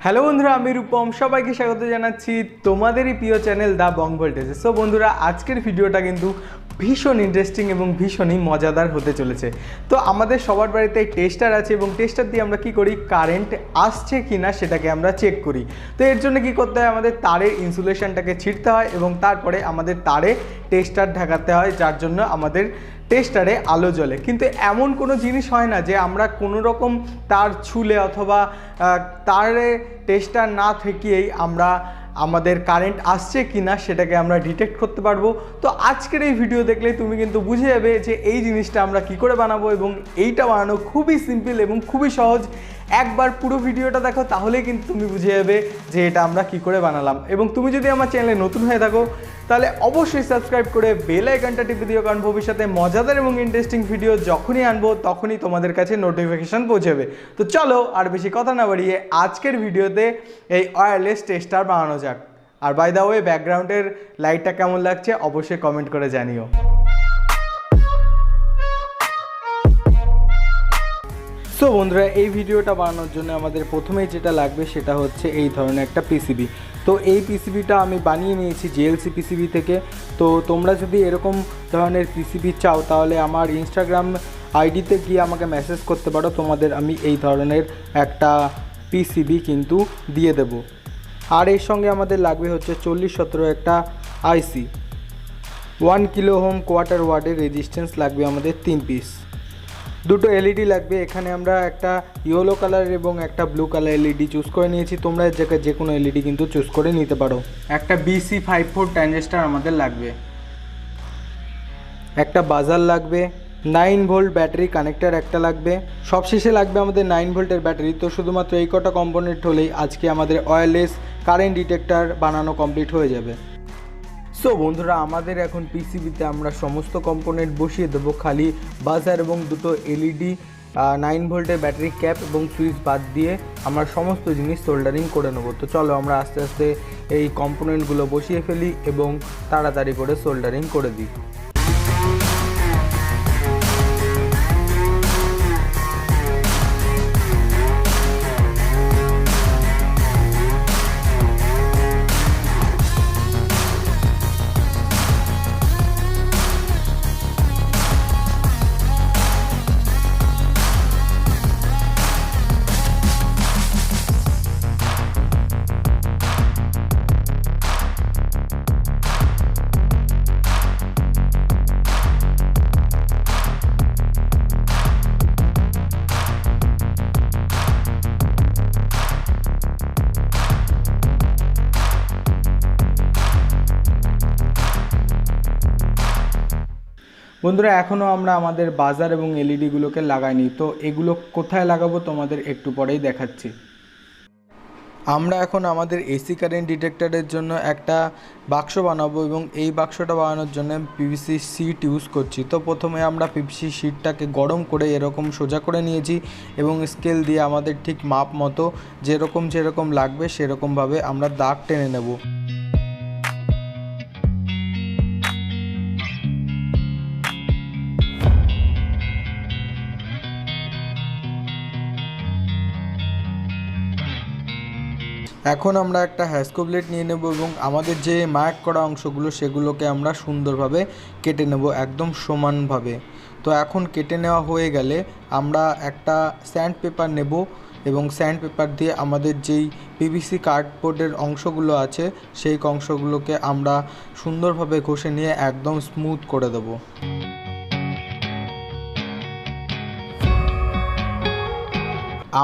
Hello বন্ধুরা, আমি রূপম সবাইকে স্বাগত জানাচ্ছি তোমাদেরই প্রিয় চ্যানেল দ্য বং ভোল্টেজে। সো বন্ধুরা, আজকের ভিডিওটা কিন্তু ভীষণ ইন্টারেস্টিং এবং ভীষণই মজাদার হতে চলেছে। তো আমাদের সবার বাড়িতে টেস্টার আছে এবং টেস্টার দিয়ে আমরা কি করি, কারেন্ট আসছে কি না সেটাকে আমরা চেক করি। তো এর জন্য কি করতে হয়, আমাদের তারের ইনসুলেশনটাকে ছিঁড়তে হয় এবং তারপরে আমাদের তারে টেস্টার ঢাকাতে হয়, যার জন্য আমাদের টেস্টারে আলো জ্বলে। কিন্তু এমন কোনো জিনিস হয় না যে আমরা কোনো রকম তার ছুলে অথবা তারে টেস্টার না থেকেই আমরা আমাদের কারেন্ট আসছে কি না সেটাকে আমরা ডিটেক্ট করতে পারবো। তো আজকের এই ভিডিও দেখলে তুমি কিন্তু বুঝে যাবে যে এই জিনিসটা আমরা কি করে বানাবো, এবং এইটা বানানো খুবই সিম্পল এবং খুবই সহজ। একবার পুরো ভিডিওটা দেখো, তাহলেই কিন্তু তুমি বুঝে যাবে যে এটা আমরা কি করে বানালাম। এবং তুমি যদি আমার চ্যানেলে নতুন হয়ে থাকো তাহলে অবশ্যই সাবস্ক্রাইব করে বেল আইকনটা টিপে দিও, কারণ ভবিষ্যতে মজাদার এবং ইন্টারেস্টিং ভিডিও যখনই আনবো তখনই তোমাদের কাছে নোটিফিকেশান পৌঁছাবে। তো চলো আর বেশি কথা না বাড়িয়ে আজকের ভিডিওতে এই ওয়্যারলেস টেস্টার বানানো যাক। আর বাই দ্য ওয়ে, ব্যাকগ্রাউন্ডের লাইটটা কেমন লাগছে অবশ্যই কমেন্ট করে জানিও। সো বন্ধুরা, এই ভিডিওটা বানানোর জন্য আমাদের প্রথমেই যেটা লাগবে সেটা হচ্ছে এই ধরনের একটা পিসিবি। তো এই পিসিবিটা আমি বানিয়ে নিয়েছি জিএলসি পিসিবি থেকে। তো তোমরা যদি এরকম ধরনের পিসিবি চাও তাহলে আমার ইনস্টাগ্রাম আইডিতে গিয়ে আমাকে মেসেজ করতে পারো, তোমাদের আমি এই ধরনের একটা পিসিবি কিন্তু দিয়ে দেব। আর এর সঙ্গে আমাদের লাগবে হচ্ছে 4017 একটা আইসি, 1 কিলো ওহম কোয়ার্টার ওয়াটের রেজিস্ট্যান্স লাগবে আমাদের 3 পিস, দুটো এলইডি লাগবে। এখানে আমরা একটা ইয়েলো কালার এবং একটা ব্লু কালার এলইডি চুজ করে নিয়েছি, তোমরা এর জায়গায় যে কোনো এলইডি কিন্তু চুজ করে নিতে পারো। একটা BC54 ট্রানজিস্টর আমাদের লাগবে, একটা বাজার লাগবে, 9 ভোল্ট ব্যাটারি কানেক্টর একটা লাগবে, সবশেষে লাগবে আমাদের 9 ভোল্টের ব্যাটারি। তো শুধুমাত্র এই কটা কম্পোনেন্ট হলেই আজকে আমাদের ওয়্যারলেস কারেন্ট ডিটেক্টর বানানো কমপ্লিট হয়ে যাবে। সো বন্ধুরা, আমাদের এখন পিসিবিতে আমরা সমস্ত কম্পোনেন্ট বসিয়ে দেবো, খালি বাজার এবং দুটো এলইডি, 9 ভোল্টের ব্যাটারি ক্যাপ এবং সুইচ বাদ দিয়ে আমরা সমস্ত জিনিস সোল্ডারিং করে নেবো। তো চলো আমরা আস্তে আস্তে এই কম্পোনেন্টগুলো বসিয়ে ফেলি এবং তাড়াতাড়ি করে সোল্ডারিং করে দিই। বন্ধুরা, এখনও আমরা আমাদের বাজার এবং এলইডিগুলোকে লাগাইনি। তো এগুলো কোথায় লাগাবো তোমাদের একটু পরেই দেখাচ্ছি। আমরা এখন আমাদের এসি কারেন্ট ডিটেক্টরের জন্য একটা বাক্স বানাবো এবং এই বাক্সটা বানানোর জন্য পিভিসি শিট ইউজ করছি। তো প্রথমে আমরা পিভিসি শিটটাকে গরম করে এরকম সোজা করে নিয়েছি এবং স্কেল দিয়ে আমাদের ঠিক মাপ মতো যেরকম লাগবে সেরকমভাবে আমরা দাগ টেনে নেব। এখন আমরা একটা হ্যাসকো ব্লেড নিয়ে নেব এবং আমাদের যে মার্ক করা অংশগুলো সেগুলোকে আমরা সুন্দরভাবে কেটে নেব, একদম সমানভাবে। তো এখন কেটে নেওয়া হয়ে গেলে আমরা একটা স্যান্ড পেপার নেব এবং স্যান্ড পেপার দিয়ে আমাদের যেই পিভিসি কার্ডবোর্ডের অংশগুলো আছে সেই অংশগুলোকে আমরা সুন্দরভাবে ঘষে নিয়ে একদম স্মুথ করে দেবো।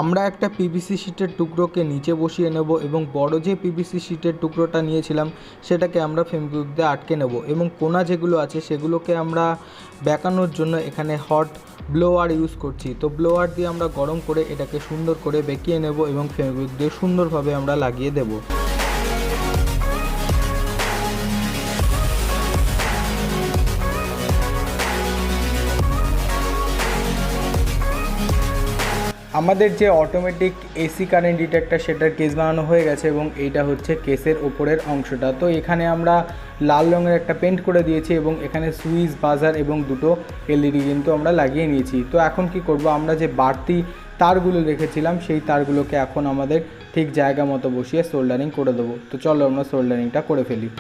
আমরা একটা পিভিসি শিটের টুকরোকে নিচে বসিয়ে নেব এবং বড় যে পিভিসি শিটের টুকরোটা নিয়েছিলাম সেটাকে আমরা ফেমকুইক দিয়ে আটকে নেব এবং কোনা যেগুলো আছে সেগুলোকে আমরা বেঁকানোর জন্য এখানে হট ব্লোয়ার ইউজ করছি। তো ব্লোয়ার দিয়ে আমরা গরম করে এটাকে সুন্দর করে বেঁকিয়ে নেব এবং ফেমকুইক দিয়ে সুন্দরভাবে আমরা লাগিয়ে দেব। আমাদের যে অটোমেটিক এসি কারেন্ট ডিটেক্টর সেটার কেস বানানো হয়ে গেছে এবং এইটা হচ্ছে কেসের ওপরের অংশটা। তো এখানে আমরা লাল রঙের একটা পেন্ট করে দিয়েছি এবং এখানে সুইচ বাজার এবং দুটো এলইডি কিন্তু আমরা লাগিয়ে নিয়েছি। তো এখন কি করব, আমরা যে বাড়তি তারগুলো রেখেছিলাম সেই তারগুলোকে এখন আমাদের ঠিক জায়গা মতো বসিয়ে সোল্ডারিং করে দেবো। তো চলো আমরা সোল্ডারিংটা করে ফেলি।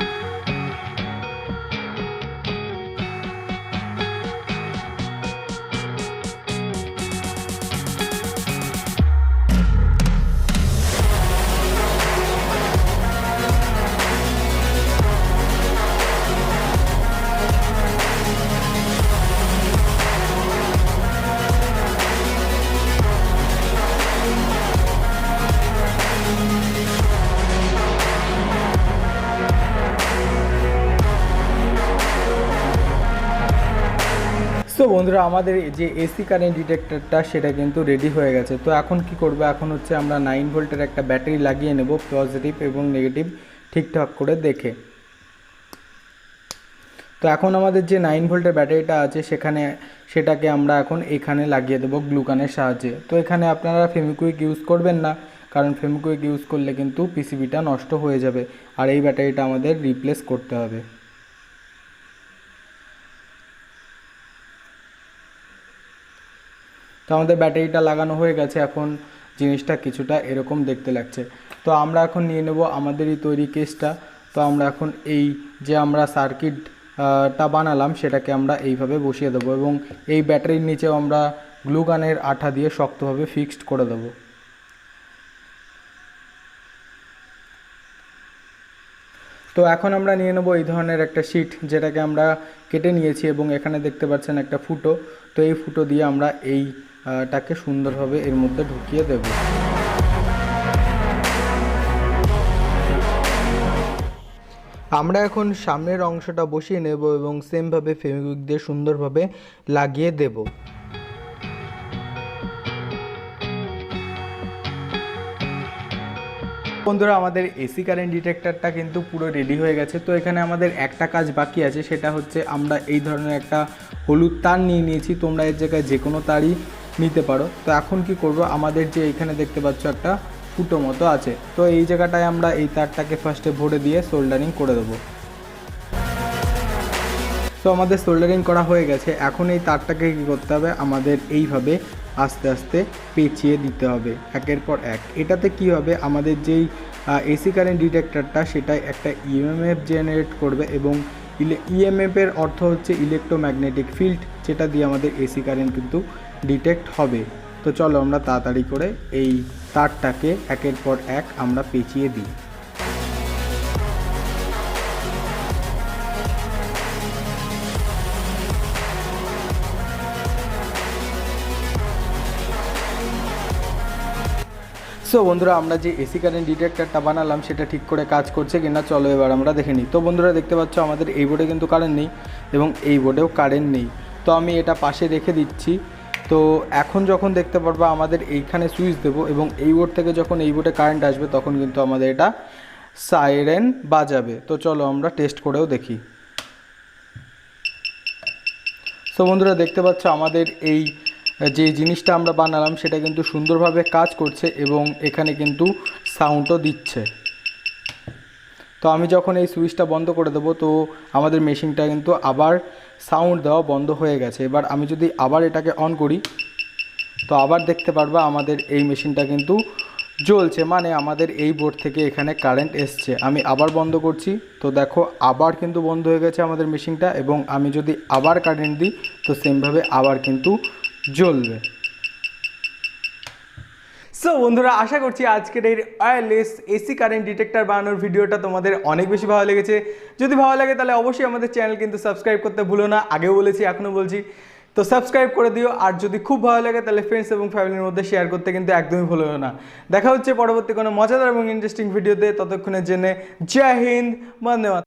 সো বন্ধুরা, আমাদের যে এসি কারেন্ট ডিটেক্টরটা সেটা কিন্তু রেডি হয়ে গেছে। তো এখন কি করব, এখন হচ্ছে আমরা 9 ভোল্টের একটা ব্যাটারি লাগিয়ে নেব, পজিটিভ এবং নেগেটিভ ঠিকঠাক করে দেখে। তো এখন আমাদের যে 9 ভোল্টের ব্যাটারিটা আছে সেটাকে আমরা এখন এখানে লাগিয়ে দেবো গ্লুকানের সাহায্যে। তো এখানে আপনারা ফেভিকুইক ইউজ করবেন না, কারণ ফেভিকুইক ইউজ করলে কিন্তু পিসিবিটা নষ্ট হয়ে যাবে আর এই ব্যাটারিটা আমাদের রিপ্লেস করতে হবে। তো আমাদের ব্যাটারিটা লাগানো হয়ে গেছে, এখন জিনিসটা কিছুটা এরকম দেখতে লাগছে। তো আমরা এখন নিয়ে নেব আমাদেরই তৈরি কেসটা। তো আমরা এখন এই যে আমরা সার্কিটটা বানালাম সেটাকে আমরা এইভাবে বসিয়ে দেবো এবং এই ব্যাটারির নিচেও আমরা গ্লুগানের আঠা দিয়ে শক্তভাবে ফিক্সড করে দেবো। তো এখন আমরা নিয়ে নেব এই ধরনের একটা শিট, যেটাকে আমরা কেটে নিয়েছি এবং এখানে দেখতে পাচ্ছেন একটা ফুটো। তো এই ফুটো দিয়ে আমরা এইটাকে সুন্দরভাবে এর মধ্যে ঢুকিয়ে দেব। আমরা এখন সামনের অংশটা বসিয়ে নেব এবং সেমভাবে ফেভিকুইক দিয়ে সুন্দরভাবে লাগিয়ে দেব। বন্ধুরা, আমাদের এসি কারেন্ট ডিটেক্টরটা কিন্তু পুরো রেডি হয়ে গেছে। তো এখানে আমাদের একটা কাজ বাকি আছে, সেটা হচ্ছে আমরা এই ধরনের একটা হলুদ তার নিয়ে নিয়েছি। তোমরা এর জায়গায় যে কোনো তারই নিতে পারো। তো এখন কি করব, আমাদের যে এখানে দেখতে পাচ্ছ একটা ফুটো মতো আছে, তো এই জায়গাটায় আমরা এই তারটাকে ফার্স্টে ভরে দিয়ে সোল্ডারিং করে দেবো। তো আমাদের সোল্ডারিং করা হয়ে গেছে। এখন এই তারটাকে কী করতে হবে, আমাদের এইভাবে আস্তে আস্তে পেঁচিয়ে দিতে হবে একের পর এক। এটাতে কি হবে, আমাদের যেই এসি কারেন্ট ডিটেক্টরটা সেটাই একটা ইএমএফ জেনারেট করবে এবং ইএমএফের অর্থ হচ্ছে ইলেকট্রোম্যাগনেটিক ফিল্ড, যেটা দিয়ে আমাদের এসি কারেন্ট কিন্তু ডিটেক্ট হবে। তো চলো আমরা তাড়াতাড়ি করে এই তারটাকে একের পর এক আমরা পেঁচিয়ে দিই। সো বন্ধুরা, আমরা যে এসি কারেন্ট ডিটেক্টরটা বানালাম সেটা ঠিক করে কাজ করছে কিনা চলো এবার আমরা দেখে নিই। তো বন্ধুরা, দেখতে পাচ্ছ আমাদের এই বোর্ডে কিন্তু কারেন্ট নেই এবং এই বোর্ডেও কারেন্ট নেই। তো আমি এটা পাশে রেখে দিচ্ছি। তো এখন যখন দেখতে পারবো আমাদের এইখানে সুইচ দেবো এবং এই বোর্ড থেকে যখন এই বোর্ডে কারেন্ট আসবে তখন কিন্তু আমাদের এটা সাইরেন বাজাবে। তো চলো আমরা টেস্ট করেও দেখি। সো বন্ধুরা, দেখতে পাচ্ছ আমাদের এই যে জিনিসটা আমরা বানালাম সেটা কিন্তু সুন্দরভাবে কাজ করছে এবং এখানে কিন্তু সাউন্ডও দিচ্ছে। তো আমি যখন এই সুইচটা বন্ধ করে দেবো তো আমাদের মেশিনটা কিন্তু আবার সাউন্ড দেওয়া বন্ধ হয়ে গেছে। এবার আমি যদি আবার এটাকে অন করি তো আবার দেখতে পারবা আমাদের এই মেশিনটা কিন্তু জ্বলছে, মানে আমাদের এই বোর্ড থেকে এখানে কারেন্ট এসছে। আমি আবার বন্ধ করছি, তো দেখো আবার কিন্তু বন্ধ হয়ে গেছে আমাদের মেশিনটা এবং আমি যদি আবার কারেন্ট দিই তো সেমভাবে আবার কিন্তু জ্বলবে। সো বন্ধুরা, আশা করছি আজকের এই ওয়্যারলেস এসি কারেন্ট ডিটেক্টর বানানোর ভিডিওটা তোমাদের অনেক বেশি ভালো লেগেছে। যদি ভালো লাগে তাহলে অবশ্যই আমাদের চ্যানেল কিন্তু সাবস্ক্রাইব করতে ভুলো না, আগেও বলেছি এখনও বলছি। তো সাবস্ক্রাইব করে দিও, আর যদি খুব ভালো লাগে তাহলে ফ্রেন্ডস এবং ফ্যামিলির মধ্যে শেয়ার করতে কিন্তু একদমই ভুলো না। দেখা হচ্ছে পরবর্তী কোনো মজাদার এবং ইন্টারেস্টিং ভিডিওতে। ততক্ষণের জন্য জয় হিন্দ, বন্দে মাতরম।